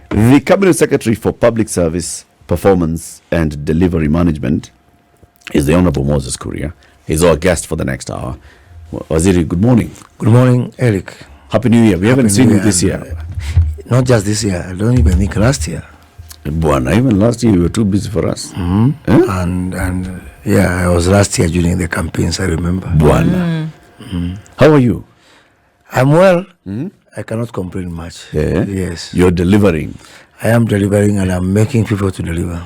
The Cabinet Secretary for Public Service, Performance and Delivery Management is the Honorable Moses Kuria. He's our guest for the next hour. Waziri, good morning. Good morning, Eric. Happy New Year. We haven't seen you this year. Not just this year. I don't even think last year. Buana, even last year you were too busy for us. Mm-hmm. And yeah, I was last year during the campaigns, I remember. Buana. Mm-hmm. How are you? I'm well. Mm-hmm. I cannot complain much. Yeah? Yes. You're delivering. I am delivering and I'm making people to deliver.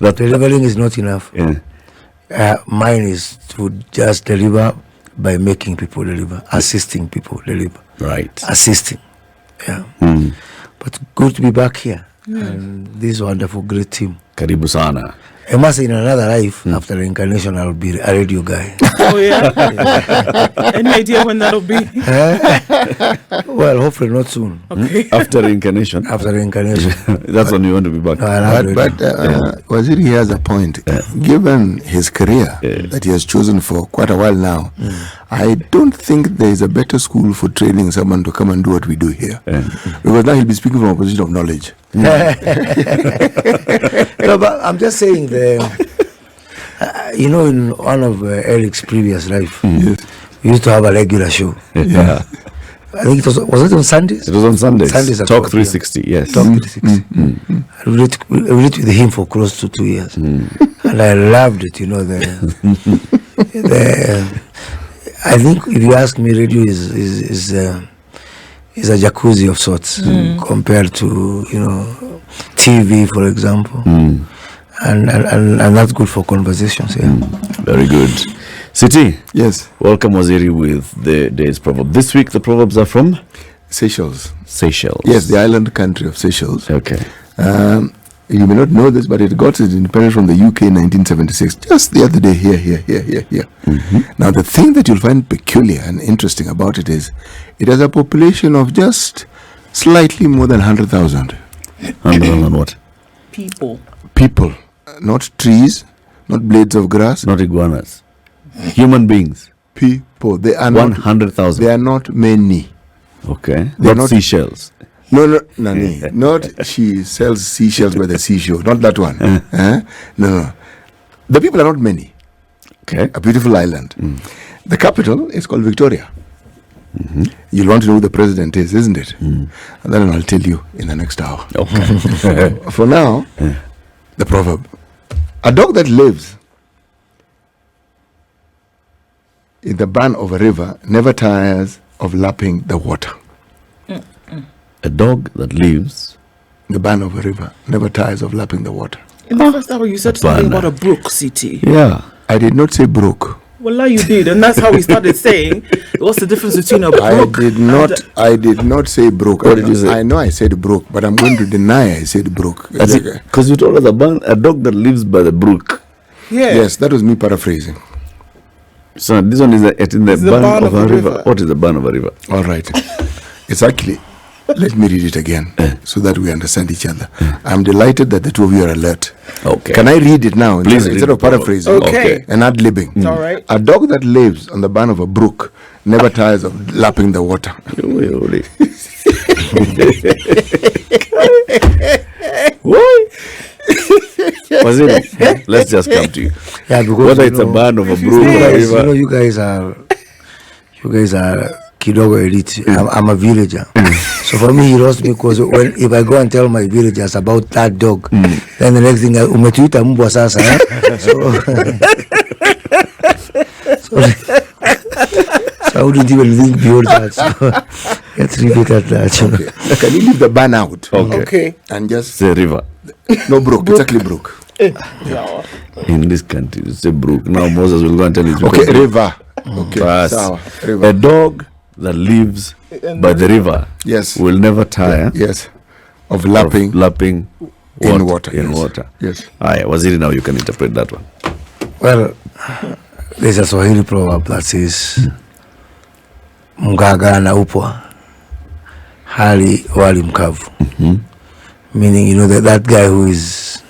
Delivering is not enough. Yeah. Mine is to just deliver by making people deliver, assisting people deliver. Right. Assisting. Yeah. Mm. But good to be back here. And this wonderful, great team. Karibu sana. I must say in another life, after reincarnation, I'll be a radio guy. Oh, yeah? Any idea when that'll be? Well, hopefully not soon. Okay. After reincarnation? After reincarnation. That's when you want to be back. No, but Waziri has a point. Given his career that he has chosen for quite a while now, I don't think there is a better school for training someone to come and do what we do here. Because now he'll be speaking from a position of knowledge. No, but I'm just saying you know, in one of Eric's previous life, we used to have a regular show. Yeah. I think was it on Sundays? It was on Sundays. Sundays at Talk 360, yes. Talk 360. I relate with him for close to 2 years. And I loved it, you know. I think if you ask me, radio is a jacuzzi of sorts compared to, you know, TV, for example. And that's good for conversations. Yeah. Very good. Siti. Yes. Welcome, Waziri, with the day's proverb. This week, the proverbs are from Seychelles. Seychelles. Yes, the island country of Seychelles. Okay. You may not know this, but it got its independence from the UK in 1976. Just the other day, here. Now, the thing that you'll find peculiar and interesting about it is, it has a population of just slightly more than 100,000. 100,000 what? People. People, not trees, not blades of grass. Not iguanas. Human beings. People. They are 100,000. They are not many. Okay. They are not seashells. No, not she sells seashells by the seashore. Not that one. No. The people are not many. Okay. A beautiful island. The capital is called Victoria. You'll want to know who the president is, isn't it? And then I'll tell you in the next hour. Okay. For now, the proverb. A dog that lives in the band of a river never tires of lapping the water. A dog that lives in the band of a river never tires of lapping the water. In the first hour, you said something about a brook city. Yeah. I did not say brook. Well, you did, and that's how we started saysaying, what's the difference between a brook? I did not say brook. What did you say? I know I said brook, but I'm going to deny I said brook. Because you told us about a dog that lives by the brook. Yeah. Yes, that was me paraphrasing. So this one is in the band of a river. What is the band of a river? All right. It's actually, let me read it again so that we understand each other. I'm delighted that the two of you are alert. Okay. Can I read it now Please instead of paraphrasing? Okay. And ad-libbing. All right. A dog that lives on the bank of a brook never tires of lapping the water. What? Let's just come to you. Yeah, because whether it's a band of a brook or a river. You know, you guys are kidogo elite. I'm a villager. So for me, he lost me because if I go and tell my villagers about that dog, then the next thing, umetuita mbwa sasa. So I wouldn't even think beyond that. So let's leave it at that. Okay. Can you leave the ban out? Okay. And just say river. No, brook. It's actually brook. In this country, it's a brook. Now Moses will go and tell you. Okay, river. Okay. River. A dog that lives by the river, will never tire. Yes. Of lapping in water. Yes. Waziri, now you can interpret that one. Well, there's a Swahili proverb that says, Mgaga na upwa hali wali mkavu. Meaning, you know, that guy who is,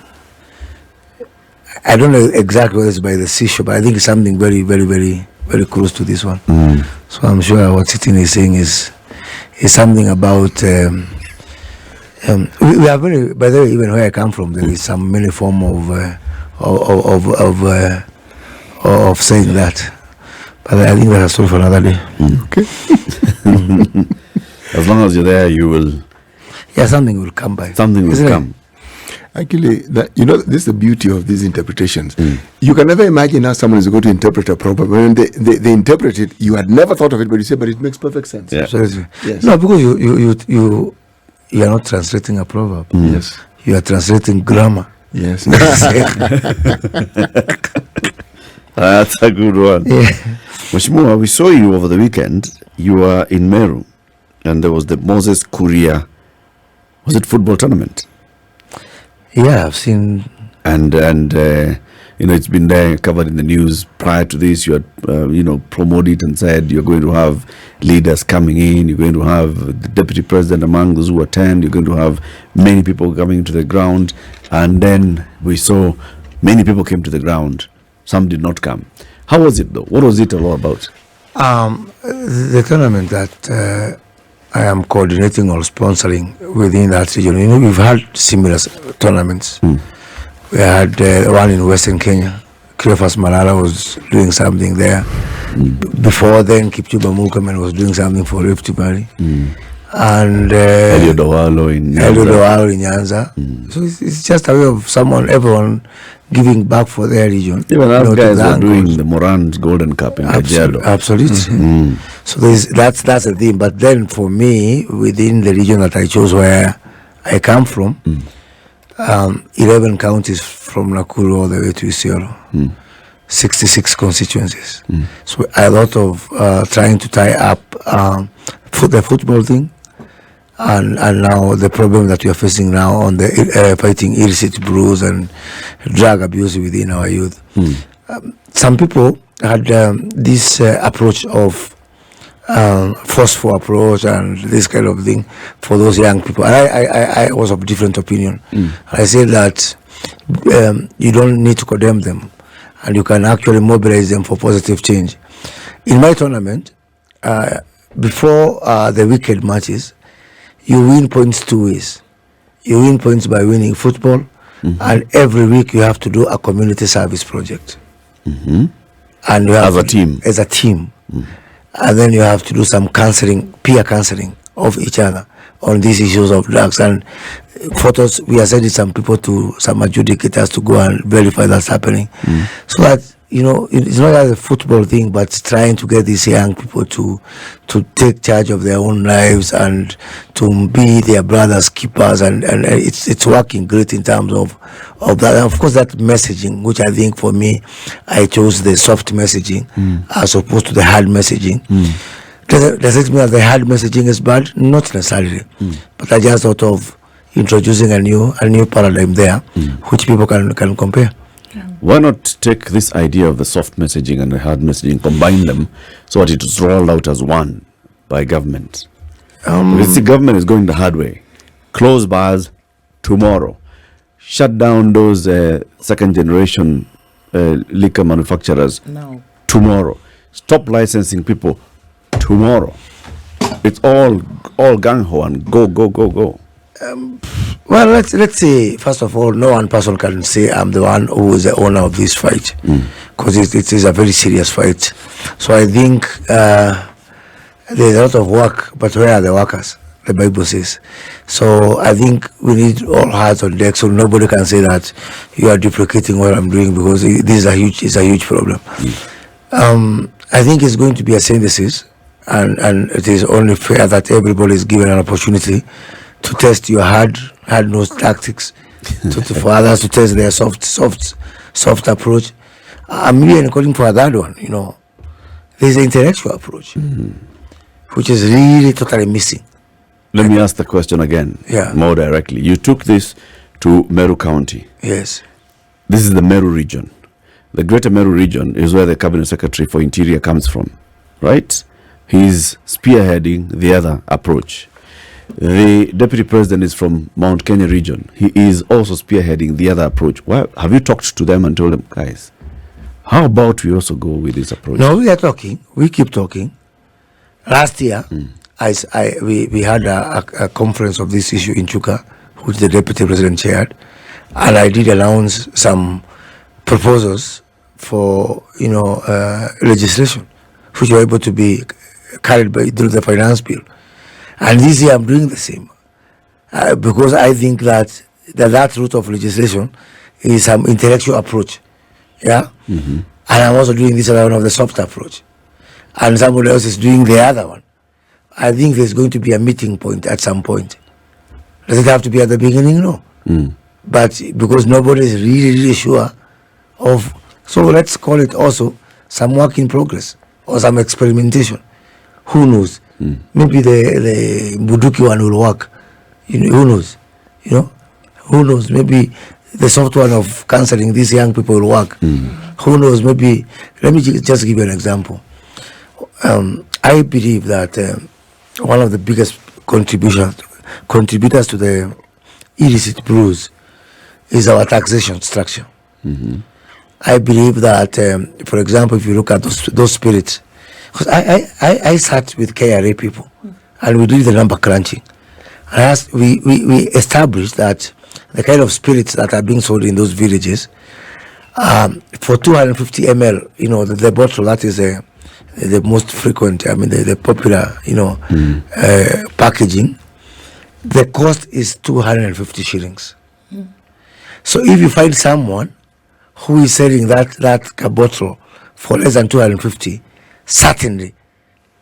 I don't know exactly whether it's by the seashore, but I think it's something very, very, very, very close to this one. So I'm sure what Sitin is saying is something about We have many, by the way, even where I come from, there is some many form of saying that. But I think that's a story for another day. Okay. As long as you're there, you will. Yeah, something will come by. Something will Isn't it? come. Actually, this is the beauty of these interpretations. You can never imagine how someone is going to interpret a proverb. When they interpret it, you had never thought of it, but you say, but it makes perfect sense. Yeah. Absolutely. Yes. No, because you are not translating a proverb. Yes. You are translating grammar. Yes. That's a good one. Yeah. Mheshimiwa, we saw you over the weekend. You were in Meru, and there was the Moses Kuria, was it football tournament? Yeah, I've seen. And it's been there covered in the news. Prior to this, you had promoted it and said you're going to have leaders coming in. You're going to have the deputy president among those who attend. You're going to have many people coming to the ground. And then we saw many people came to the ground. Some did not come. How was it though? What was it all about? The tournament that I am coordinating or sponsoring within that region. We've had similar tournaments. We had one in Western Kenya. Cleophas Malala was doing something there. Before then, Kipchumba Murkomen was doing something for Rift Valley. And Elio Dowalo in Nyanza. So it's just a way of everyone giving back for their region. Even our guys to were doing cause. the Moran's Golden Cup in Kajiado. Absolutely. So that's the thing. But then for me, within the region that I chose where I come from, 11 counties from Nakuru all the way to Isiolo, 66 constituencies. So I thought of trying to tie up the football thing and now the problem that we are facing now on the fighting illicit brews and drug abuse within our youth. Some people had this approach of forceful approach and this kind of thing for those young people. And I was of different opinion. I said that you don't need to condemn them and you can actually mobilize them for positive change. In my tournament, before the weekend matches, you win points two ways. You win points by winning football, and every week you have to do a community service project. And you have as a team. And then you have to do some counseling, peer counseling of each other on these issues of drugs. And photos, we are sending some people to some adjudicators to go and verify that's happening. So that, it's not as a football thing, but trying to get these young people to take charge of their own lives and to be their brothers' keepers. And it's working great in terms of that. And of course, that messaging, which I think for me, I chose the soft messaging as opposed to the hard messaging. Does it mean that the hard messaging is bad? Not necessarily. But I just thought of introducing a new paradigm there, which people can compare. Why not take this idea of the soft messaging and the hard messaging, combine them so that it is rolled out as one by government? Because the government is going the hard way. Close bars tomorrow. Shut down those second generation liquor manufacturers tomorrow. Stop licensing people tomorrow. It's all gung-ho and go. Well, let's say, first of all, no one person can say I'm the one who is the owner of this fight, because it is a very serious fight. So I think there's a lot of work, but where are the workers? The Bible says. So I think we need all hands on deck, so nobody can say that you are duplicating what I'm doing, because this is a huge problem. I think it's going to be a synthesis, and it is only fair that everybody is given an opportunity to test your hard-nosed tactics, for others to test their soft approach. I'm really calling for a third one. There's an intellectual approach, which is really totally missing. Let me ask the question again, more directly. You took this to Meru County. Yes. This is the Meru region. The Greater Meru region is where the Cabinet Secretary for Interior comes from, right? He's spearheading the other approach. The Deputy President is from Mount Kenya region. He is also spearheading the other approach. Well, have you talked to them and told them, guys, how about we also go with this approach? No, we are talking. We keep talking. Last year, we had a conference of this issue in Chuka, which the deputy president chaired, and I did announce some proposals for legislation, which were able to be carried through the finance bill. And this year I'm doing the same, because I think that route of legislation is some intellectual approach, yeah. And I'm also doing this other one of the soft approach, and somebody else is doing the other one. I think there's going to be a meeting point at some point. Does it have to be at the beginning? No. But because nobody is really sure of, so let's call it also some work in progress or some experimentation. Who knows? Maybe the Buduki one will work. Who knows? Who knows? Maybe the soft one of counseling these young people will work. Who knows? Maybe, let me just give you an example. I believe that one of the biggest contributors to the illicit brews is our taxation structure. I believe that, for example, if you look at those spirits, because I sat with KRA people and we did the number crunching. And we established that the kind of spirits that are being sold in those villages, for 250 ml, the bottle, that is the most frequent, the popular, packaging, the cost is 250 shillings. So if you find someone who is selling that bottle for less than 250, certainly,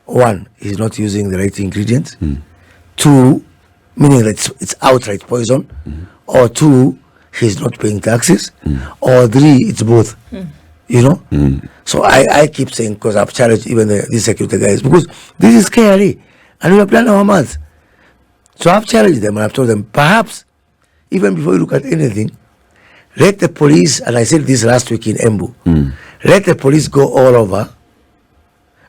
one, he's not using the right ingredients. Two, meaning that it's outright poison. Or two, he's not paying taxes. Or three, it's both. So I keep saying, because I've challenged even these security guys, because this is KRA and we have done our maths. So I've challenged them and I've told them, perhaps even before you look at anything, let the police, and I said this last week in Embu, let the police go all over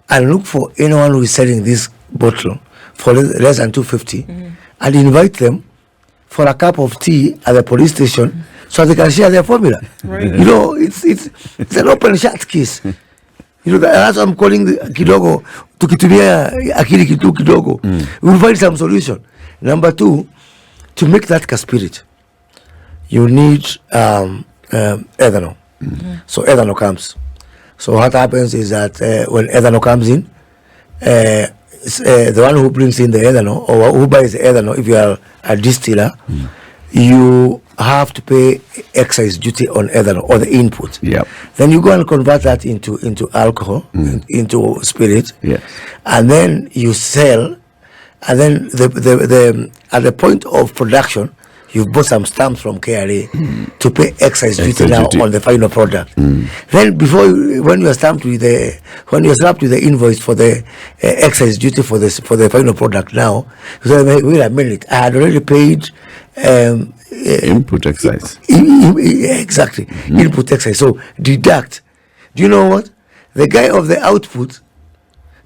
and look for anyone who is selling this bottle for less than 250 and invite them for a cup of tea at the police station so they can share their formula. Right. It's an open shut case. That's what I'm calling the kidogo, tukitumia akili kidogo. We'll find some solution. Number two, to make that spirit, you need ethanol. So ethanol comes. So what happens is that when ethanol comes in, the one who brings in the ethanol or who buys the ethanol, if you are a distiller, you have to pay excise duty on ethanol or the input. Then you go and convert that into alcohol, into spirit, and then you sell. And then the at the point of production, you've bought some stamps from KRA to pay excise duty on the final product. Then when you are slapped with the invoice for the excise duty for the final product, now you say, wait a minute, I had already paid input excise. Exactly, input excise. So deduct. Do you know what? The guy of the output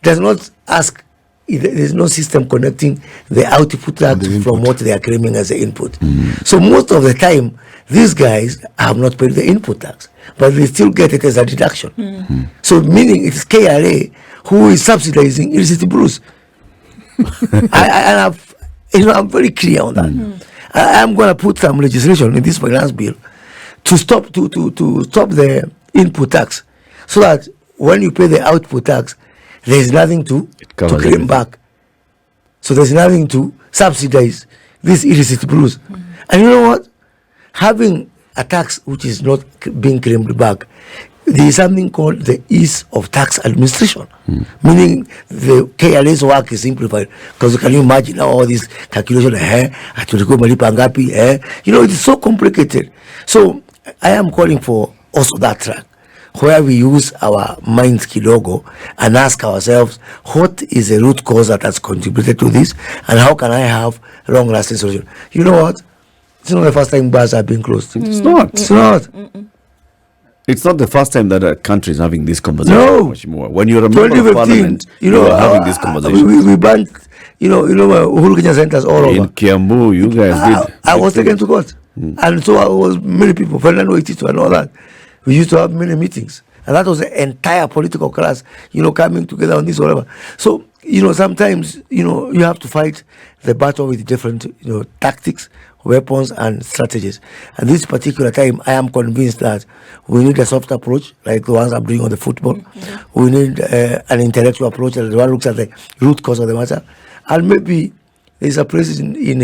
does not ask. There's no system connecting the output tax from what they are claiming as the input. So most of the time, these guys have not paid the input tax, but they still get it as a deduction. So meaning it's KRA who is subsidizing illicit brews. I'm very clear on that. I'm going to put some legislation in this finance bill to stop the input tax, so that when you pay the output tax, there is nothing to claim back. So there's nothing to subsidize these illicit brews. And you know what? Having a tax which is not being claimed back, there is something called the ease of tax administration. Meaning the KRA's work is simplified. Because can you imagine all this calculation? It's so complicated. So I am calling for also that track, where we use our minds kidogo and ask ourselves, what is the root cause that has contributed to this, and how can I have long-lasting solution? You know what? It's not the first time bars are being closed. It's not. It's not. It's not the first time that a country is having this conversation. No. When you're a member of parliament, you are having this conversation. We banned, Uhuru Kenyan centers all over. In Kiambu, you guys did. I was taken to court. And so I was many people, Fernando Itito and all that. We used to have many meetings. And that was the entire political class, coming together on this or whatever. So, sometimes, you have to fight the battle with different, tactics, weapons, and strategies. And this particular time, I am convinced that we need a soft approach, like the ones I'm doing on the football. We need an intellectual approach, that the one looks at the root cause of the matter. And maybe there's a place in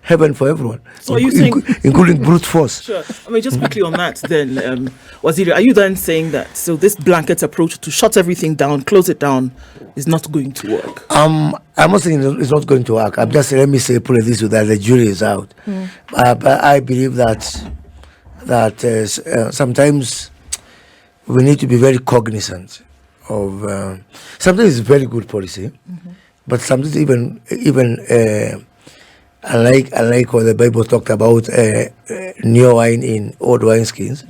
heaven for everyone, So are you saying, including brute force. sure, I mean, just quickly on that then, Waziri, are you then saying that, so this blanket approach to shut everything down, close it down, is not going to work? I'm not saying it's not going to work. I'm just saying, let me say, put it this way, that the jury is out. But I believe that sometimes we need to be very cognizant of, sometimes it's very good policy, but sometimes even unlike what the Bible talked about, new wine in old wine skins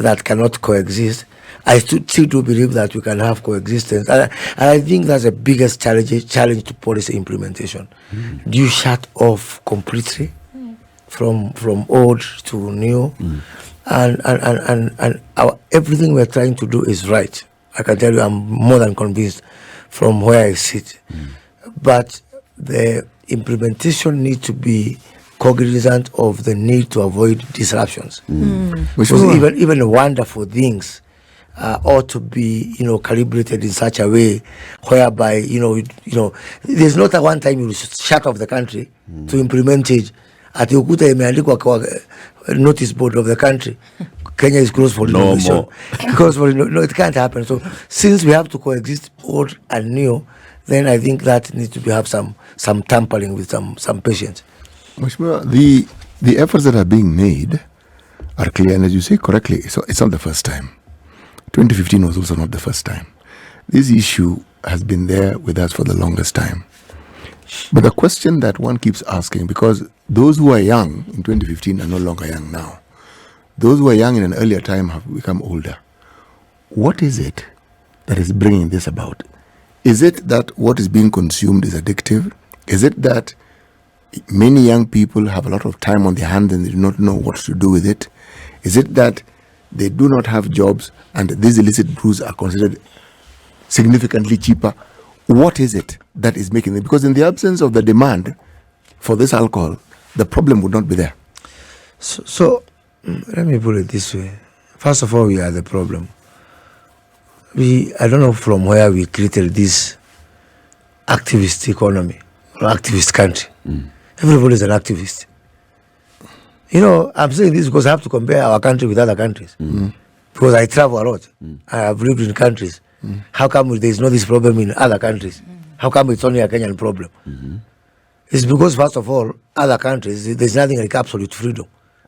that cannot coexist. I still do believe that we can have coexistence, and I think that's the biggest challenge to policy implementation. Do you shut off completely from old to new, and everything we're trying to do is right? I can tell you, I'm more than convinced from where I sit. But the implementation needs to be cognizant of the need to avoid disruptions. Because even wonderful things ought to be, calibrated in such a way whereby, there's not a one time you shut off the country to implement change. At Ukuta imeandikwa kwa notice board of the country, Kenya is closed for renovation. Because it can't happen. So since we have to coexist old and new, then I think that needs to have some tampering with some patience. Mheshimiwa, the efforts that are being made are clear, and as you say correctly, it's not the first time. 2015 was also not the first time. This issue has been there with us for the longest time. But the question that one keeps asking, because those who are young in 2015 are no longer young now. Those who are young in an earlier time have become older. What is it that is bringing this about? Is it that what is being consumed is addictive? Is it that many young people have a lot of time on their hands and they do not know what to do with it? Is it that they do not have jobs and these illicit brews are considered significantly cheaper? What is it that is making it? Because in the absence of the demand for this alcohol, the problem would not be there. So let me put it this way. First of all, we are the problem. I don't know from where we created this activist economy or activist country. Everybody is an activist. I'm saying this because I have to compare our country with other countries. Because I travel a lot. I have lived in countries. How come there is not this problem in other countries? How come it's only a Kenyan problem? It's because, first of all, other countries, there's nothing like absolute freedom,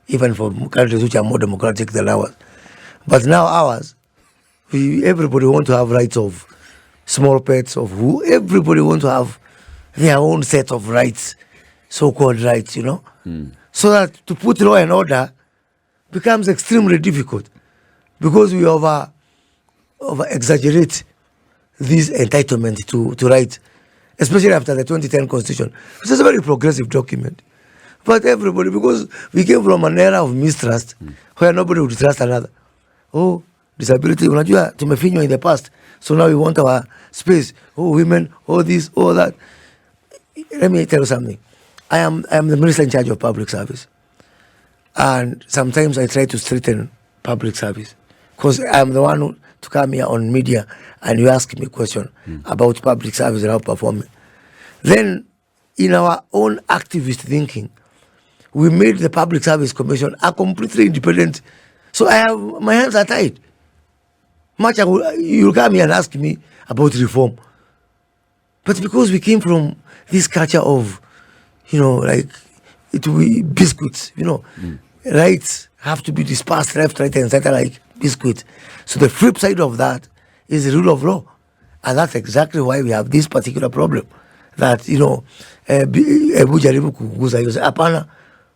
even for countries which are more democratic than ours. But now ours, everybody want to have rights of small pets, everybody want to have their own set of rights, so-called rights, So that to put law and order becomes extremely difficult because we over exaggerate this entitlement to rights, especially after the 2010 Constitution, which is a very progressive document. But everybody, because we came from an era of mistrust where nobody would trust another. Oh, disability, unajua tumefinywa in the past, so now we want our space. Oh, women, oh this, oh that. Let me tell you something. I am the minister in charge of public service, and sometimes I try to strengthen public service because I am the one who to come here on media and you ask me a question about public service and how performing. Then, in our own activist thinking, we made the Public Service Commission a completely independent. So my hands are tied. You'll come here and ask me about reform. But because we came from this culture of, like, it will be biscuits, rights have to be dispersed left, right, and center like biscuit. So the flip side of that is the rule of law. And that's exactly why we have this particular problem. That, hebu jaribu kuguza hiyo. Hapana,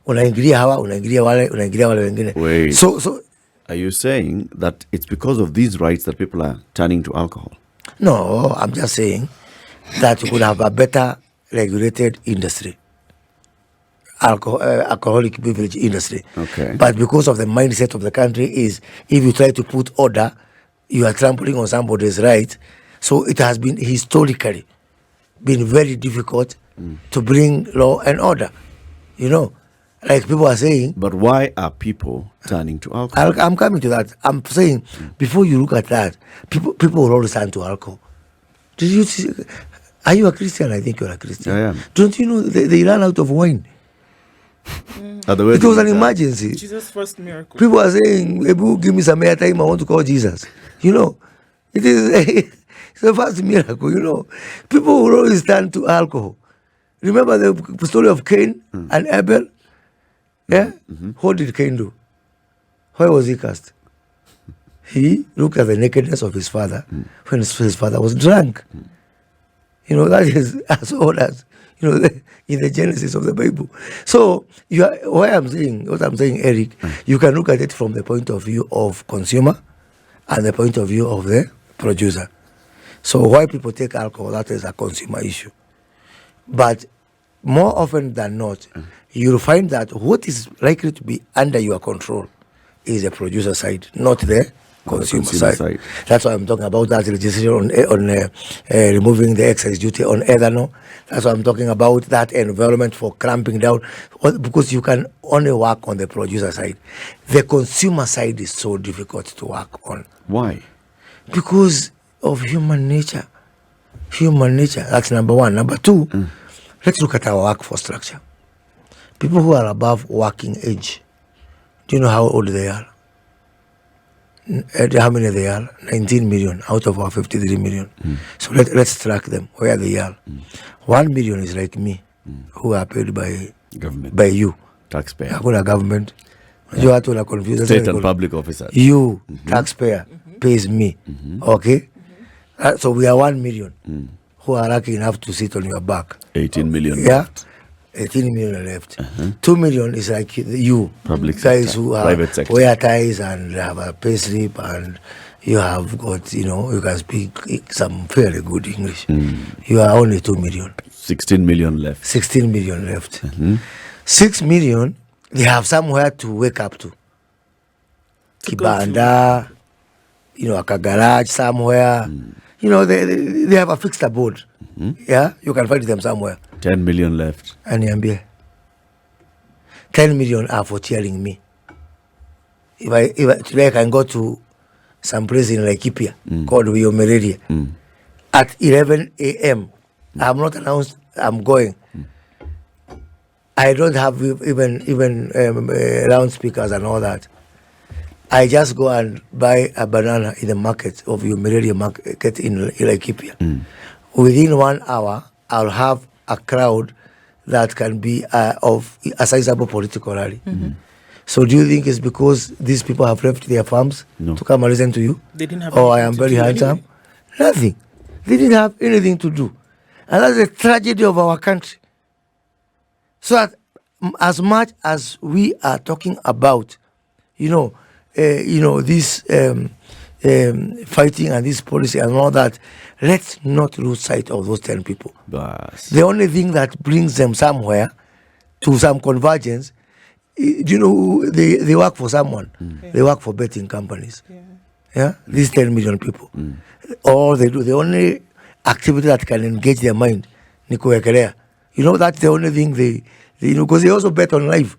unaingilia hawa, unaingilia wale wengine. Wait. So are you saying that it's because of these rights that people are turning to alcohol? No, I'm just saying that you could have a better regulated industry. Alcoholic beverage industry. Okay. But because of the mindset of the country is, if you try to put order, you are trampling on somebody's right. So it has been historically been very difficult to bring law and order. You know, like people are saying. But why are people turning to alcohol? I'm coming to that. I'm saying before you look at that, people will always turn to alcohol. Did you see? Are you a Christian? I think you're a Christian. I am. Don't you know they ran out of wine? At the It wedding was an time. emergency. Jesus' first miracle. People are saying, Ebu, give me some airtime, I want to call Jesus. You know, it is it's the first miracle, you know. People will always turn to alcohol. Remember the story of Cain and Abel? Yeah? What did Cain do? Why was he cast? He looked at the nakedness of his father when his father was drunk. You know, that is as old as, you know, in the Genesis of the Bible. So, what I'm saying, Eric, you can look at it from the point of view of consumer and the point of view of the producer. So, why people take alcohol, that is a consumer issue. But more often than not, you'll find that what is likely to be under your control is the producer side, not the consumer side. That's why I'm talking about that legislation on removing the excise duty on ethanol. That's why I'm talking about that environment for clamping down, because you can only work on the producer side. The consumer side is so difficult to work on. Why? Because of human nature. Human nature, that's number one. Number two, let's look at our workforce structure. People who are above working age, do you know how old they are? How many they are? 19 million out of our 53 million. So let's track them, where they are. 1 million is like me, who are paid by Government. by you. Taxpayer. Hakuna government. You have to confuse State and public officers. You, taxpayer, pays me. Okay? So we are 1 million who are lucky enough to sit on your back. 18 million. Yeah? left. 18 million left. 2 million is like you, Public guys sector, who private sector. wear ties and have a pay slip, and you have got, you know, you can speak some fairly good English. You are only 2 million. 16 million left. 16 million left. 6 million, they have somewhere to wake up to. Kibanda, you know, a garage somewhere. You know, they have a fixed abode. Yeah, you can find them somewhere. 10 million left. Aniambie. 10 million are for cheering me. If I today I can go to some place in Laikipia called Wiomereria at 11 a.m. I'm not announced I'm going. I don't have even loudspeakers and all that. I just go and buy a banana in the market of Wiomereria market in Laikipia. Within 1 hour, I'll have a crowd that can be of a sizable political rally. So do you think it's because these people have left their farms to come and listen to you? They didn't have Oh, I anything am to very do handsome. anyway. Nothing. They didn't have anything to do. And that's the tragedy of our country. So that as much as we are talking about, this fighting and this policy and all that, let's not lose sight of those 10 people. Bas. The only thing that brings them somewhere to some convergence, do you know, they work for someone. They work for betting companies. Yeah, these 10 million people. All they do, the only activity that can engage their mind, ni kuwekelea. You know, that's the only thing they because they also bet on life.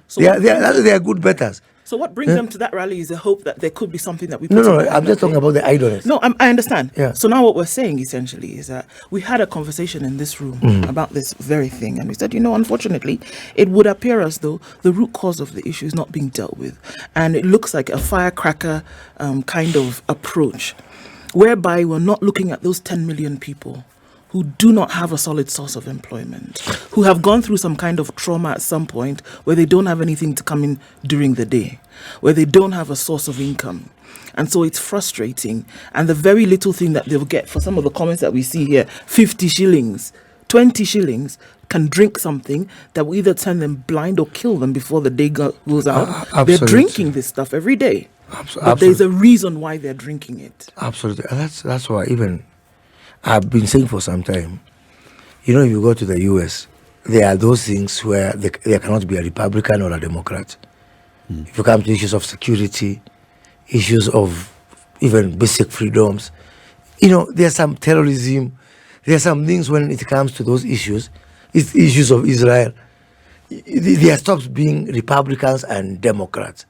So They are good bettors. So what brings them to that rally is the hope that there could be something that we put No, in I'm just talking about the idleness. No, I understand. Yeah. So now what we're saying essentially is that we had a conversation in this room about this very thing, and we said, unfortunately, it would appear as though the root cause of the issue is not being dealt with, and it looks like a firecracker kind of approach, whereby we're not looking at those 10 million people who do not have a solid source of employment, who have gone through some kind of trauma at some point where they don't have anything to come in during the day, where they don't have a source of income. And so it's frustrating. And the very little thing that they'll get for some of the comments that we see here, 50 shillings, 20 shillings, can drink something that will either turn them blind or kill them before the day goes out. They're drinking this stuff every day. But there's a reason why they're drinking it. Absolutely. And that's why even I've been saying for some time, if you go to the US, there are those things where there cannot be a Republican or a Democrat. If you come to issues of security, issues of even basic freedoms. You know, there's some terrorism. There are some things when it comes to those issues, it's issues of Israel. There stops being Republicans and Democrats,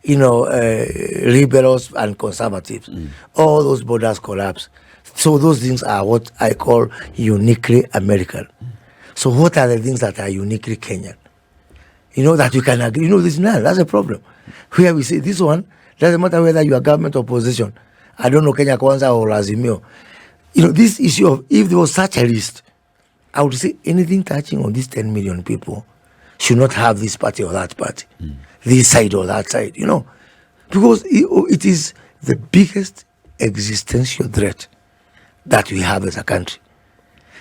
you know, liberals and conservatives. All those borders collapse. So those things are what I call uniquely American. So what are the things that are uniquely Kenyan? You know, that you can agree. You know, this now, that's a problem. Where we say this one, doesn't matter whether you are government or opposition. I don't know Kenya Kwanza or Lazimio. You know, this issue of, if there was such a list, I would say anything touching on these 10 million people should not have this party or that party, this side or that side, you know. Because it is the biggest existential threat that we have as a country.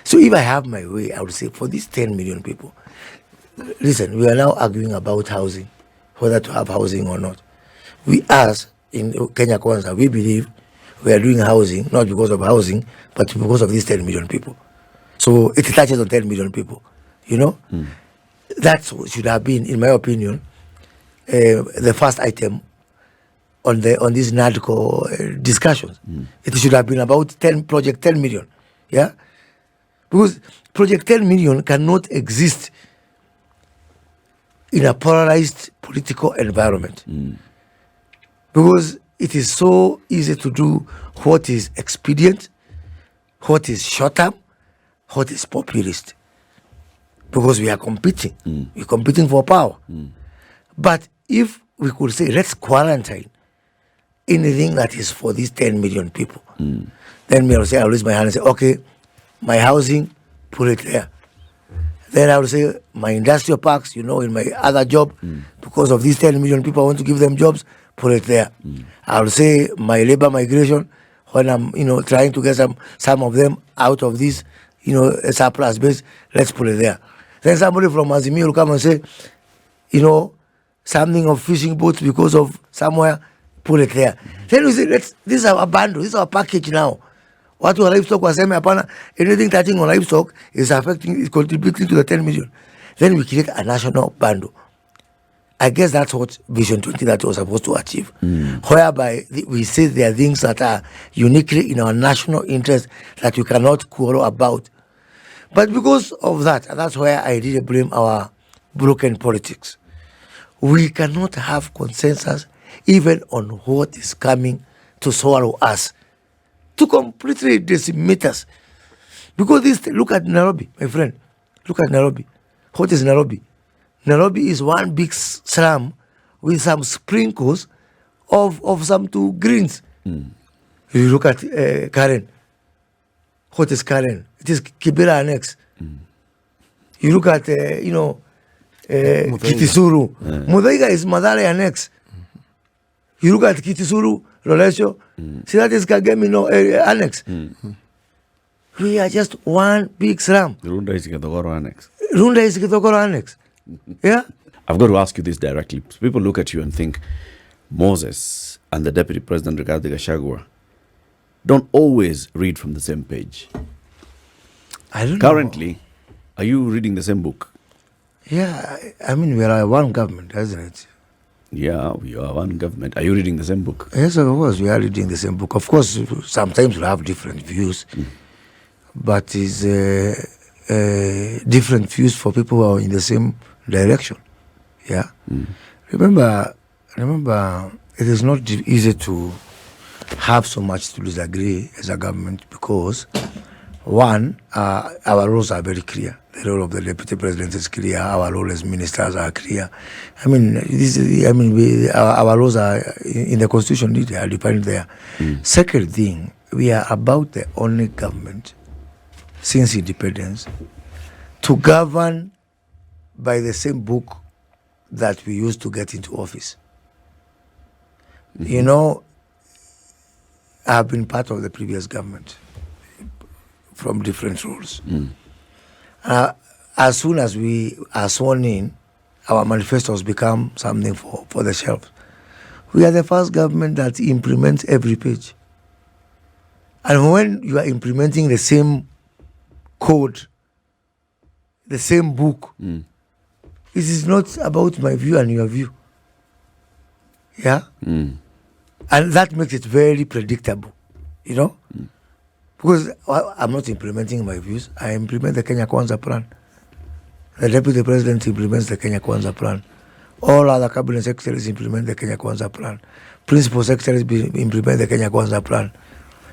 So if I have my way, I would say for these 10 million people, listen, we are now arguing about housing, whether to have housing or not. We, as in Kenya Kwanza, we believe we are doing housing, not because of housing, but because of these 10 million people. So it touches on 10 million people, you know. That should have been, in my opinion, the first item on these NADCO discussions. It should have been about Project 10 million, yeah? Because Project 10 million cannot exist in a polarized political environment. Because it is so easy to do what is expedient, what is short-term, what is populist. Because we are competing. We're competing for power. But if we could say, let's quarantine anything that is for these 10 million people, then me, I'll raise my hand and say, okay, my housing, put it there. Then I will say, my industrial parks, you know, in my other job, because of these 10 million people, I want to give them jobs, put it there. I will say, my labor migration, when I'm, you know, trying to get some of them out of this, you know, surplus base, let's put it there. Then somebody from Azimio will come and say, you know, something of fishing boats because of somewhere, put it there. Then we say, this is our bundle, this is our package now. What wa livestock waseme hapana, anything touching on livestock is contributing to the 10 million. Then we create a national bundle. I guess that's what Vision 2030 was supposed to achieve. Whereby we say there are things that are uniquely in our national interest that we cannot quarrel about. But because of that, and that's where I really blame our broken politics. We cannot have consensus even on what is coming to swallow us, to completely decimate us. Because look at Nairobi, my friend. Look at Nairobi. What is Nairobi? Nairobi is one big slum with some sprinkles of some two greens. You look at Karen. What is Karen? It is Kibera Annex. You look at, Kitisuru. Muthaiga is Madare Annex. You look at Kitisuru, Rolesho. See, that is Kagemi Annex. We are just one big slum. Runda is Kitogoro Annex. Runda is Kitogoro Annex. Yeah? I've got to ask you this directly. People look at you and think Moses and the Deputy President Rigathi Gachagua don't always read from the same page. I don't Currently, are you reading the same book? Yeah, I mean, we are one government, isn't it? Yeah, we are one government. Are you reading the same book? Yes, of course, we are reading the same book. Of course, sometimes we have different views, but it's different views for people who are in the same direction. Yeah. Remember, it is not easy to have so much to disagree as a government because, one, our roles are very clear. The role of the deputy president is clear. Our role as ministers are clear. I mean, our roles are in the constitution. They are defined there. Second thing, we are about the only government since independence to govern by the same book that we used to get into office. You know, I have been part of the previous government from different roles. As soon as we are sworn in, our manifestos become something for the shelf. We are the first government that implements every page. And when you are implementing the same code, the same book, it is not about my view and your view. Yeah? And that makes it very predictable, you know? Because I'm not implementing my views. I implement the Kenya Kwanza plan. The Deputy President implements the Kenya Kwanza plan. All other cabinet secretaries implement the Kenya Kwanza plan. Principal secretaries implement the Kenya Kwanza plan.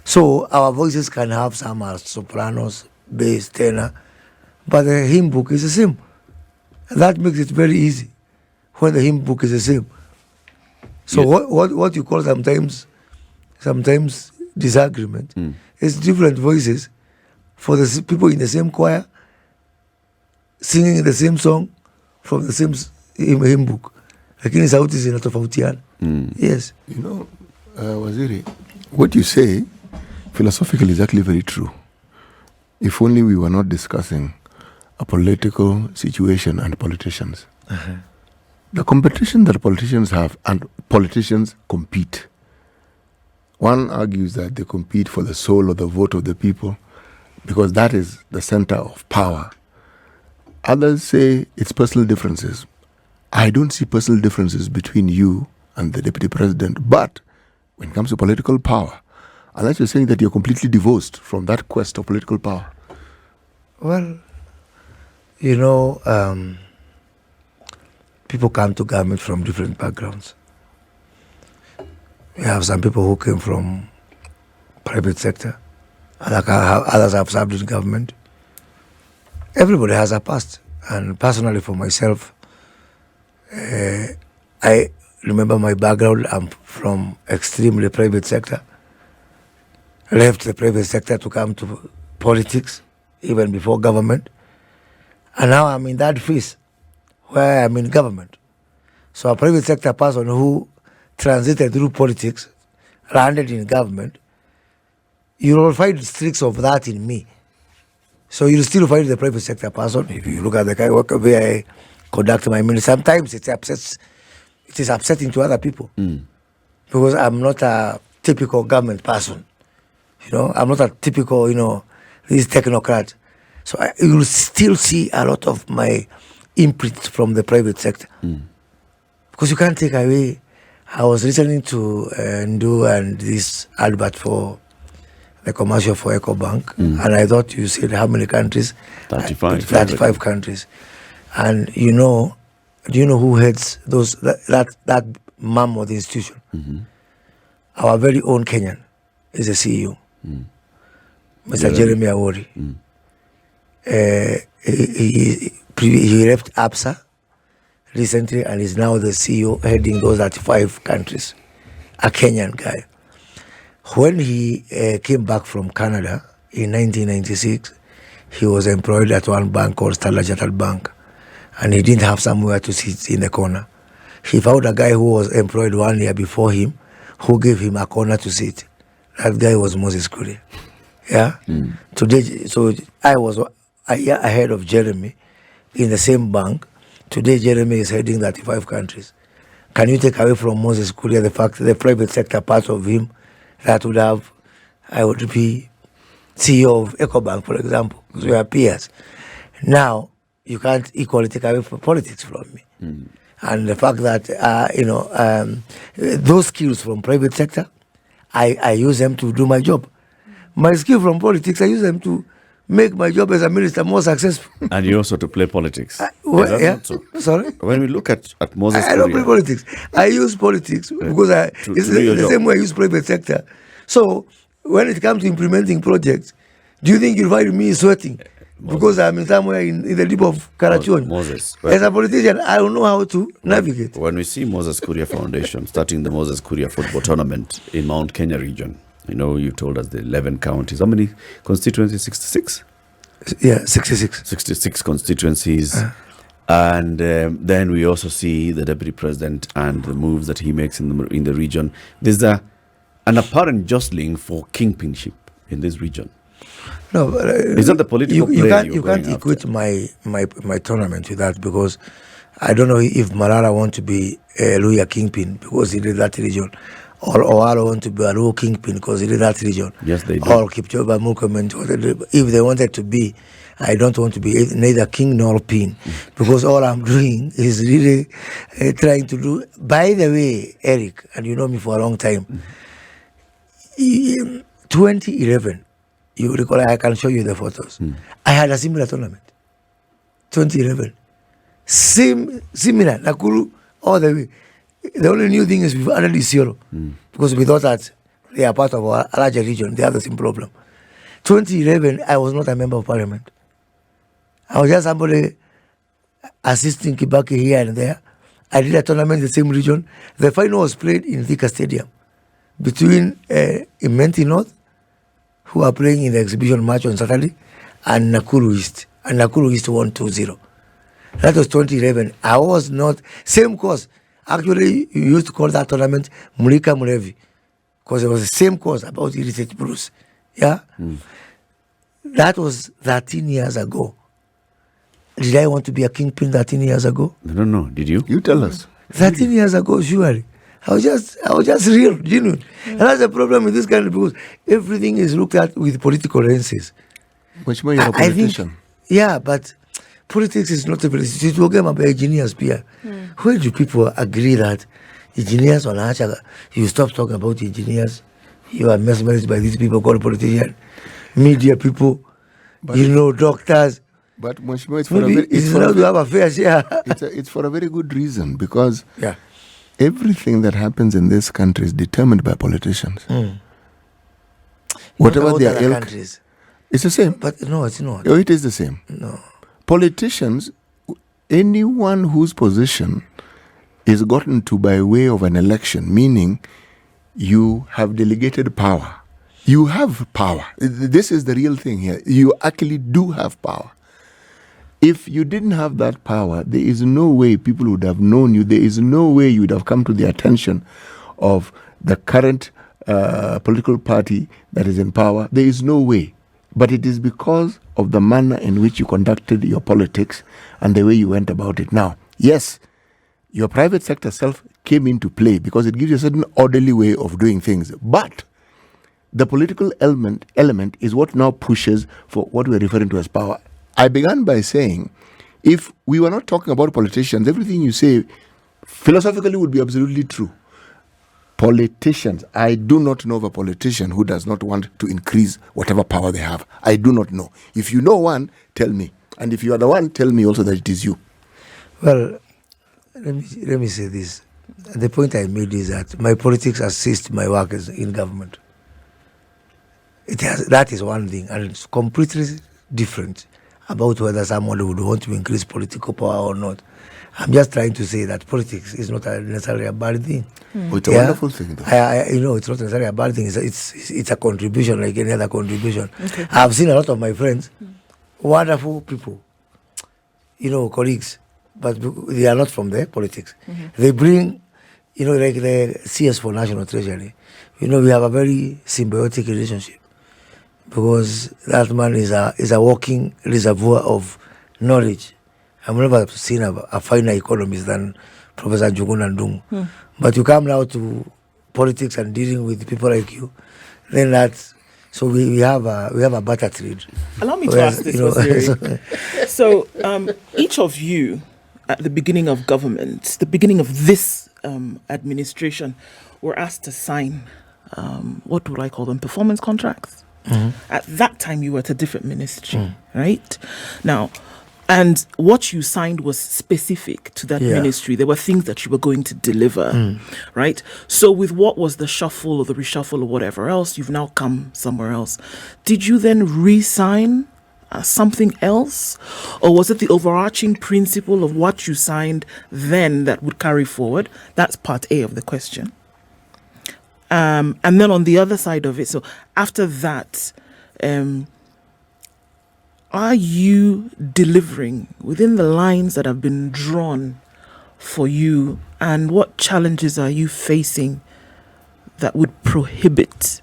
So our voices can have some as sopranos, bass, tenor, but the hymn book is the same. That makes it very easy when the hymn book is the same. So what you call sometimes disagreement is different voices for the people in the same choir singing the same song from the same hymn book. Lakini sauti zinatofautiana. Yes. You know, Waziri, what you say philosophically is actually very true. If only we were not discussing a political situation and politicians. The competition that politicians have, and politicians compete. One argues that they compete for the soul or the vote of the people because that is the center of power. Others say it's personal differences. I don't see personal differences between you and the deputy president, but when it comes to political power, unless you're saying that you're completely divorced from that quest of political power. Well, you know, people come to government from different backgrounds. We have some people who came from private sector, others have served in government. Everybody has a past, and personally for myself, I remember my background. I'm from extremely private sector. Left the private sector to come to politics, even before government. And now I'm in that phase where I'm in government. So a private sector person who transited through politics, landed in government, you will find streaks of that in me. So you'll still find the private sector person. If you look at the kind of way I conduct my ministry, sometimes it is upsetting to other people. Because I'm not a typical government person. You know, I'm not a typical, this technocrat. So you will still see a lot of my imprint from the private sector. Because you can't take away. I was listening to Ndu and this advert for the commercial for EcoBank, and I thought you said how many countries? 35 countries. And do you know who heads that mammoth institution? Our very own Kenyan is the CEO, Mr. Jeremy Awori. He left APSA recently and is now the CEO heading those 35 countries, a Kenyan guy. When he came back from Canada in 1996, he was employed at one bank called Standard Chartered Bank, and he didn't have somewhere to sit in the corner. He found a guy who was employed 1 year before him, who gave him a corner to sit. That guy was Moses Kuria. Yeah? Today, so I was a year ahead of Jeremy in the same bank. Today, Jeremy is heading 35 countries. Can you take away from Moses Kuria the fact that the private sector part of him that I would be CEO of EcoBank, for example, because we are peers. Now, you can't equally take away politics from me. And the fact that, those skills from private sector, I use them to do my job. My skill from politics, I use them to make my job as a minister more successful. And you also to play politics. Yeah. So? Sorry? When we look at Moses I don't play politics. I use politics because it's the same way I use private sector. So when it comes to implementing projects, do you think you'll find me sweating? Because I'm in somewhere in the deep of Karachuan. Moses. As a politician, I don't know how to navigate. When we see Moses Kuria Foundation starting the Moses Kuria football tournament in Mount Kenya region, you told us the 11 counties. How many constituencies? 66? Yeah, 66. 66 constituencies. And then we also see the deputy president and the moves that he makes in the region. There's an apparent jostling for kingpinship in this region. No, is that the political you can't equate my tournament with that, because I don't know if Malala want to be a Luya kingpin because he did that region, or Owalo want to be a Luo kingpin because he did that region. Yes, they do. Or Kipchoba movement, if they wanted to be I don't want to be neither king nor pin, because all I'm doing is really trying to do. By the way, Eric, and you know me for a long time, 2011, you recall, I can show you the photos. I had a similar tournament. 2011. Similar, Nakuru, all the way. The only new thing is we've added Isiolo, because we thought that they are part of a larger region. They have the same problem. 2011, I was not a member of parliament. I was just somebody assisting Kibaki here and there. I did a tournament in the same region. The final was played in Thika Stadium between Imenti North, who are playing in the exhibition match on Saturday, and Nakuru East. And Nakuru East won 2-0. That was 2011. I was not, same course. Actually, you used to call that tournament Mulika Mulevi, because it was the same course about irritated Bruce. Yeah? That was 13 years ago. Did I want to be a kingpin 13 years ago? I don't know. Did you? You tell us. 13 years ago, surely. I was just real, genuine. And that's the problem with this country, because everything is looked at with political lenses. Which way you're a politician? Yeah, but politics is not a politics. It's a game about engineers, Pierre. Where do people agree that engineers on Achaga, you stop talking about engineers, you are mesmerized by these people called politicians, media people, But doctors. But Mheshimiwa, it's for a very good reason, because everything that happens in this country is determined by politicians. Whatever their ilk, countries. It's the same. But no, it's not. Oh, it is the same. No. Politicians, anyone whose position is gotten to by way of an election, meaning you have delegated power. You have power. This is the real thing here. You actually do have power. If you didn't have that power, there is no way people would have known you. There is no way you would have come to the attention of the current political party that is in power. There is no way. But it is because of the manner in which you conducted your politics and the way you went about it. Now, yes, your private sector self came into play because it gives you a certain orderly way of doing things. But the political element is what now pushes for what we're referring to as power. I began by saying, if we were not talking about politicians, everything you say philosophically would be absolutely true. Politicians, I do not know of a politician who does not want to increase whatever power they have. I do not know. If you know one, tell me. And if you are the one, tell me also that it is you. Well, let me say this. The point I made is that my politics assist my work in government. That is one thing, and it's completely different about whether someone would want to increase political power or not. I'm just trying to say that politics is not necessarily a bad thing. Oh, it's a wonderful thing, though. It's not necessarily a bad thing. It's a contribution like any other contribution. Okay. I've seen a lot of my friends, wonderful people, colleagues, but they are not from the politics. They bring, like the CS for National Treasury. We have a very symbiotic relationship, because that man is a walking reservoir of knowledge. I've never seen a finer economist than Professor Njuguna Ndungu. But you come now to politics and dealing with people like you, then that's, so we have a better trade. Allow me to ask this, Waziri. So each of you, at the beginning of government, the beginning of this administration, were asked to sign, what would I call them, performance contracts? At that time, you were at a different ministry, right? Now, and what you signed was specific to that ministry. There were things that you were going to deliver, right? So with what was the shuffle or the reshuffle or whatever else, you've now come somewhere else. Did you then re-sign something else? Or was it the overarching principle of what you signed then that would carry forward? That's part A of the question. And then on the other side of it, so after that, are you delivering within the lines that have been drawn for you? And what challenges are you facing that would prohibit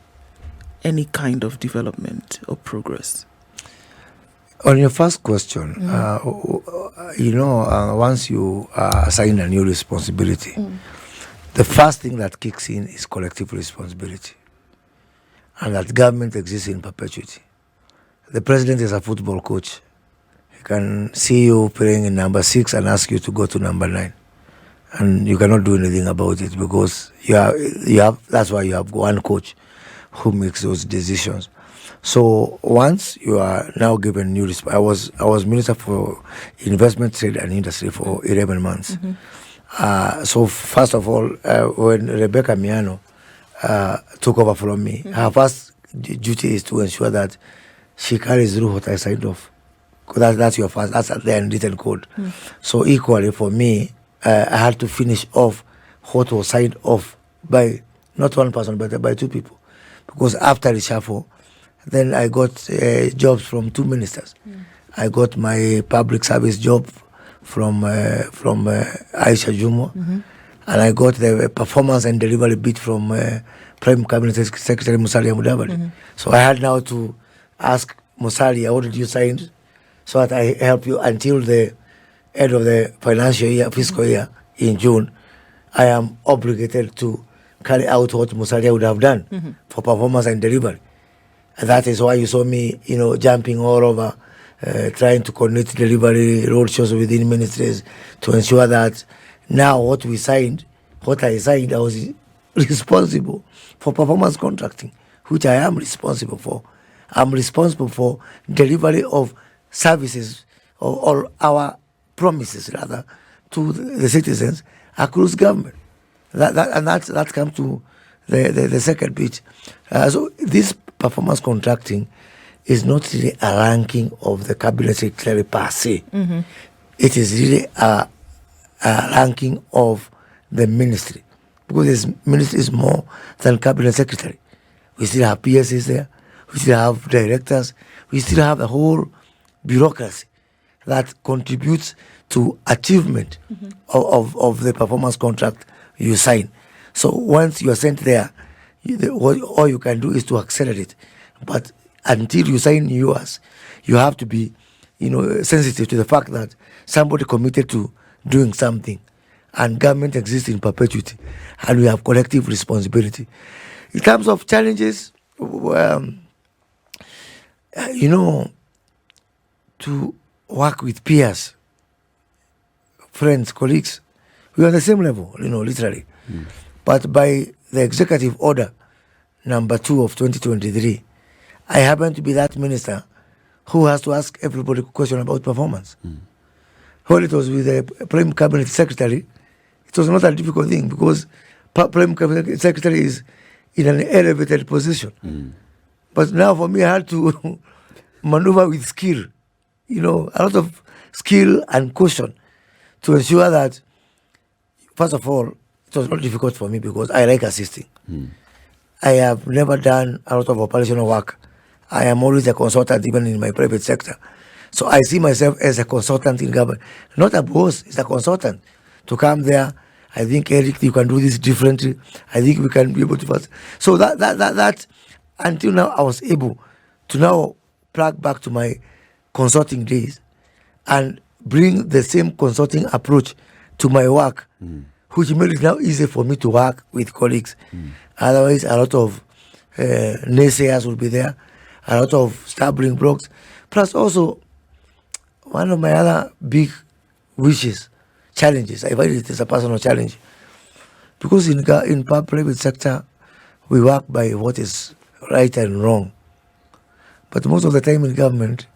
any kind of development or progress? On your first question, once you assign a new responsibility, the first thing that kicks in is collective responsibility, and that government exists in perpetuity. The president is a football coach. He can see you praying in number 6 and ask you to go to number 9. And you cannot do anything about it because you have. That's why you have one coach who makes those decisions. So once you are now given new I was Minister for Investment, Trade and Industry for 11 months. So first of all, when Rebecca Miano took over from me, her first duty is to ensure that she carries through what I signed off. That's your first. That's the unwritten code. So equally for me, I had to finish off what was signed off by not one person but by 2 people, because after the reshuffle, then I got jobs from 2 ministers. I got my public service job from Aisha Jumo, and I got the performance and delivery bit from Prime Cabinet Secretary Musalia Mudavadi. So I had now to ask Musalia, what did you sign, so that I help you until the end of the financial year, fiscal year in June. I am obligated to carry out what Musalia would have done for performance and delivery. And that is why you saw me, jumping all over, trying to coordinate delivery roadshows within ministries to ensure that now what I signed, I was responsible for performance contracting, which I am responsible for. I'm responsible for delivery of services or our promises rather to the citizens across government. That comes to the second bit. So this performance contracting is not really a ranking of the cabinet secretary per se. It is really a ranking of the ministry, because this ministry is more than cabinet secretary. We still have PSs there, we still have directors, we still have a whole bureaucracy that contributes to achievement of the performance contract you sign. So once you are sent there, all you can do is to accelerate. But until you sign yours, you have to be, sensitive to the fact that somebody committed to doing something, and government exists in perpetuity, and we have collective responsibility. In terms of challenges, to work with peers, friends, colleagues, we are on the same level, literally. But by the executive order number 2 of 2023, I happen to be that minister who has to ask everybody a question about performance. When it was with the Prime Cabinet Secretary, it was not a difficult thing, because Prime Cabinet Secretary is in an elevated position. But now for me, I had to maneuver with skill, a lot of skill and caution to ensure that, first of all, it was not difficult for me because I like assisting. I have never done a lot of operational work. I am always a consultant, even in my private sector. So I see myself as a consultant in government, not a boss, it's a consultant. To come there, I think, Eric, you can do this differently. I think we can be able to first. So that until now, I was able to now plug back to my consulting days and bring the same consulting approach to my work, which made it now easy for me to work with colleagues. Otherwise, a lot of naysayers will be there, a lot of stumbling blocks. Plus also, one of my other big challenges, I find it as a personal challenge, because in private sector, we work by what is right and wrong. But most of the time in government,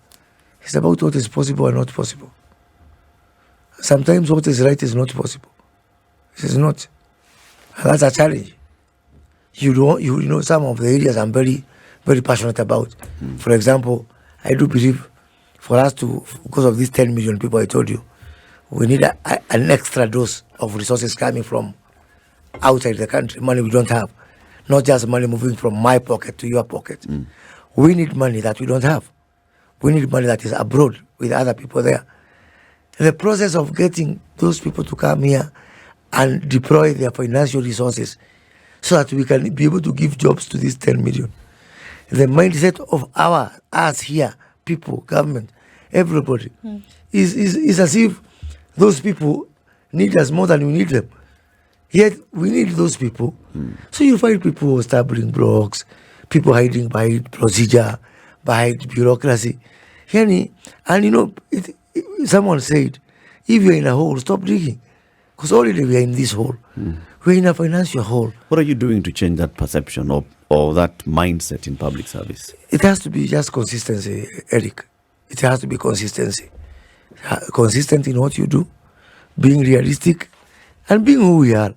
it's about what is possible and not possible. Sometimes what is right is not possible. It is not. And that's a challenge. Some of the areas I'm very, very passionate about. For example, I do believe for us to, because of these 10 million people I told you, we need an extra dose of resources coming from outside the country, money we don't have. Not just money moving from my pocket to your pocket. We need money that we don't have. We need money that is abroad with other people there. The process of getting those people to come here and deploy their financial resources so that we can be able to give jobs to these 10 million. The mindset of us here, people, government, everybody, is as if those people need us more than we need them. Yet we need those people. So you find people stumbling blocks, people hiding behind procedure, behind bureaucracy. Yani, and you know, someone said, if you're in a hole, stop digging. Because already we are in this hole. We're in a financial hole. What are you doing to change that perception or that mindset in public service? It has to be just consistency, Eric. It has to be consistency. Consistent in what you do, being realistic, and being who we are.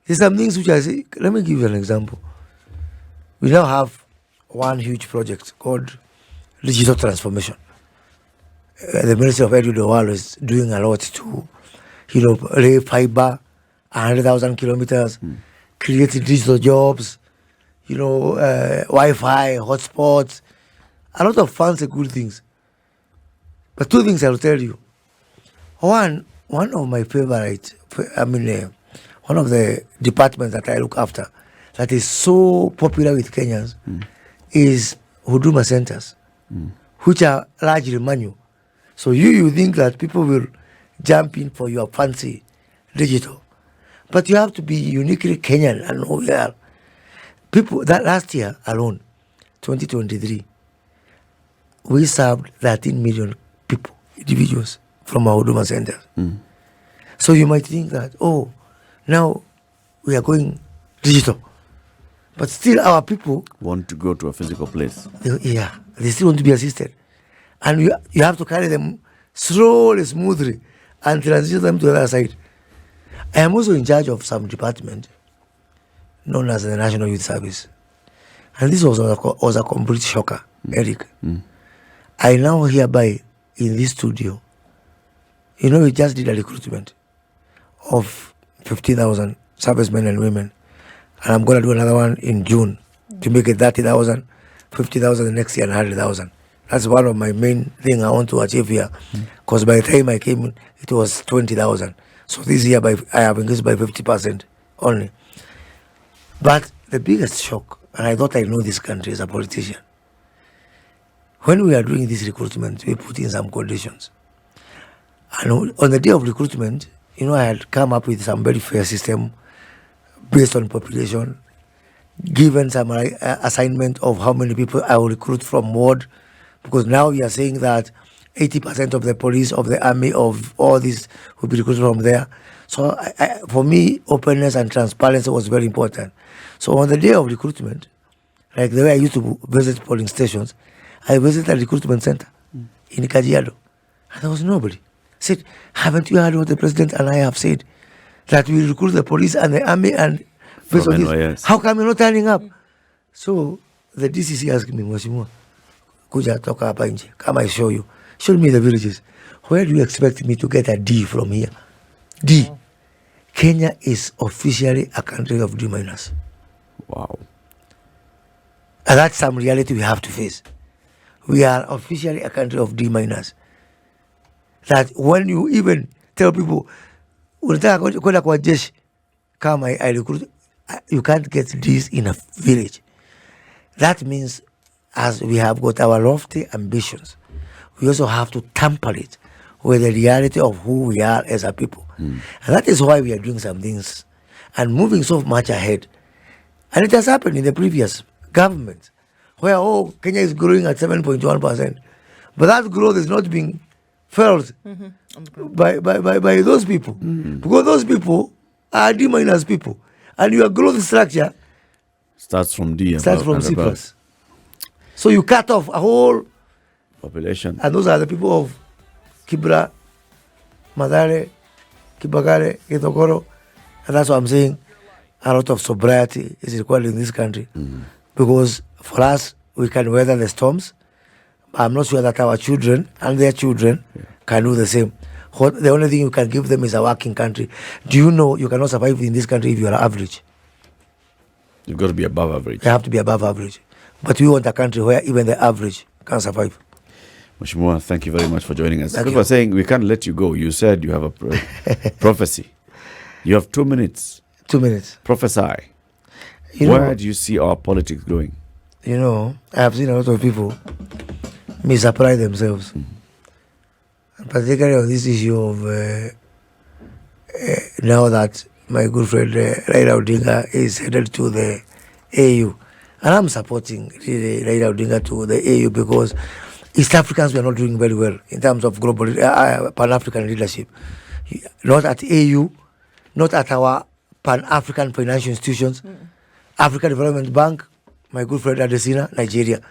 There's some things which I say, let me give you an example. We now have one huge project called digital transformation. The Ministry of Education is doing a lot to, lay fiber, 100,000 kilometers, create digital jobs, Wi-Fi, hotspots, a lot of fancy good things. But two things I'll tell you. One of my favorite, one of the departments that I look after that is so popular with Kenyans is Huduma centers, which are largely manual. So you think that people will jump in for your fancy digital. But you have to be uniquely Kenyan and who you are. People, that last year alone, 2023, we served 13 million people, individuals from our Huduma centers. So you might think that, now we are going digital. But still our people Want to go to a physical place? they still want to be assisted. And you have to carry them slowly, smoothly, and transition them to the other side. I am also in charge of some department known as the National Youth Service. And this was a complete shocker, Eric. I now hereby, in this studio, we just did a recruitment of 50,000 servicemen and women. And I'm going to do another one in June to make it 30,000, 50,000 the next year, and 100,000. That's one of my main things I want to achieve here. Because by the time I came in, it was 20,000. So this year, I have increased by 50% only. But the biggest shock, and I thought I know this country as a politician, when we are doing this recruitment, we put in some conditions. And on the day of recruitment, I had come up with some very fair system based on population, given some assignment of how many people I will recruit from ward, because now we are saying that 80% of the police, of the army, of all this will be recruited from there. So for me, openness and transparency was very important. So on the day of recruitment, like the way I used to visit polling stations, I visited a recruitment center in Kajiado, and there was nobody. I said, haven't you heard what the president and I have said? That we recruit the police and the army and based on this, how come you're not turning up? So the DCC asked me, Mheshimiwa, kuja toka hapa nje, come I show you. Show me the villages. Where do you expect me to get a D from here? D. Kenya is officially a country of D minus. Wow. And that's some reality we have to face. We are officially a country of D minus. That when you even tell people, unataka kwenda kwa jeshi, come I recruit, you can't get this in a village. That means as we have got our lofty ambitions, we also have to temper it with the reality of who we are as a people. And that is why we are doing some things and moving so much ahead. And it has happened in the previous government, where Kenya is growing at 7.1%. But that growth is not being felt by those people. Because those people are D minus people. And your growth structure starts from D. Starts from C plus. So you cut off a whole population. And those are the people of Kibra, Madare, Kibagare, Kitokoro. And that's what I'm saying. A lot of sobriety is required in this country. Because for us, we can weather the storms. I'm not sure that our children and their children can do the same. The only thing you can give them is a working country. Do you know you cannot survive in this country if you are average? You've got to be above average. You have to be above average. But we want a country where even the average can survive. Mheshimiwa, thank you very much for joining us. Thank People you. are saying we can't let you go. You said you have a prophecy. You have 2 minutes. 2 minutes. Prophesy. Where do you see our politics going? I have seen a lot of people misapply themselves. Particularly on this issue of now that my good friend Raila Odinga is headed to the AU. And I'm supporting Raila Odinga to the AU because East Africans were not doing very well in terms of global Pan-African leadership. Not at AU, not at our Pan-African financial institutions. African Development Bank, my good friend Adesina, Nigeria.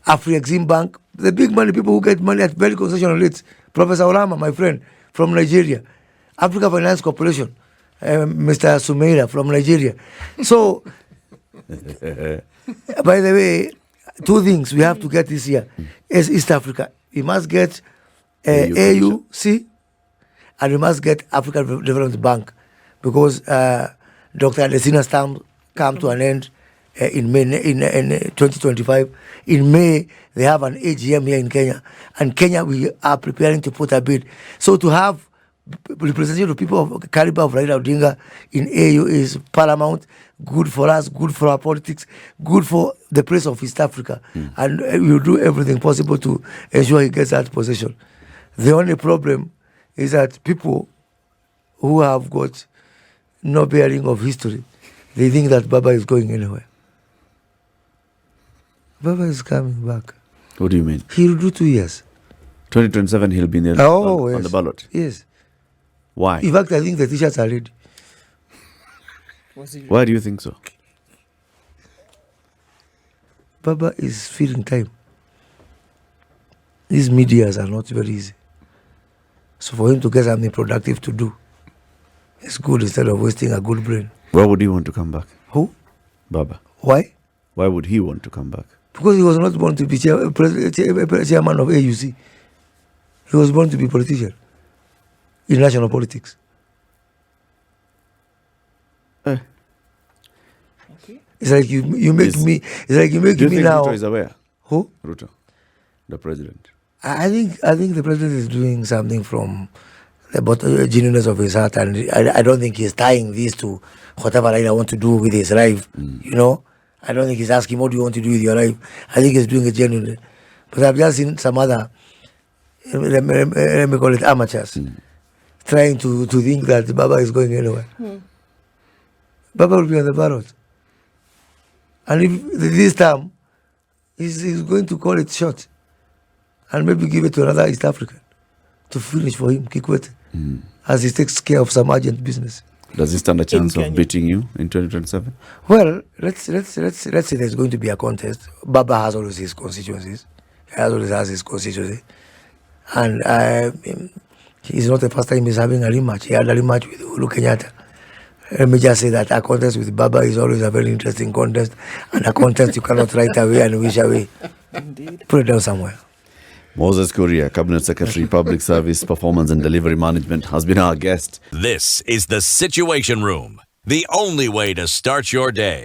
Afri-Exim Bank, the big money people who get money at very concessional rates. Professor Olama, my friend, from Nigeria. Africa Finance Corporation, Mr. Sumeira from Nigeria. So, by the way, two things we have to get this year is East Africa. We must get AUC and we must get African Development Bank because Dr. Adesina's term come to an end in May in 2025. In May, they have an AGM here in Kenya, and Kenya we are preparing to put a bid. So to have representation of people of caliber of Raila Odinga in AU is paramount. Good for us, good for our politics, good for the place of East Africa, and we will do everything possible to ensure he gets that position. The only problem is that people who have got no bearing of history, they think that Baba is going anywhere. Baba is coming back. What do you mean? He'll do 2 years. 2027, he'll be in there on the ballot. Yes. Why? In fact, I think the t-shirts are ready. Why do you think so? Baba is feeling time. These medias are not very easy. So for him to get something productive to do, it's good instead of wasting a good brain. Why would he want to come back? Who? Baba. Why? Why would he want to come back? Because he was not born to be chairman of AUC. He was born to be a politician in national politics. It's like you make me. It's like you make Do you me think now. Ruto is aware? Who? Ruto, the president. I think the president is doing something from the genuineness of his heart, and I don't think he's tying this to whatever I want to do with his life. You know, I don't think he's asking what do you want to do with your life. I think he's doing it genuinely. But I've just seen some other, let me call it amateurs, trying to think that Baba is going anywhere. Baba will be on the ballot. And if this time, he's going to call it short and maybe give it to another East African to finish for him, Kikwete, as he takes care of some urgent business. Does he stand a chance of Kenya. beating you in 2027? Well, let's say there's going to be a contest. Baba has always his constituencies. He always has his constituency. And it's not the first time he's having a rematch. He had a rematch with Uhuru Kenyatta. Let me just say that a contest with Baba is always a very interesting contest, and a contest you cannot write away and wish away. Indeed. Put it down somewhere. Moses Kuria, Cabinet Secretary, Public Service, Performance and Delivery Management, has been our guest. This is the Situation Room, the only way to start your day.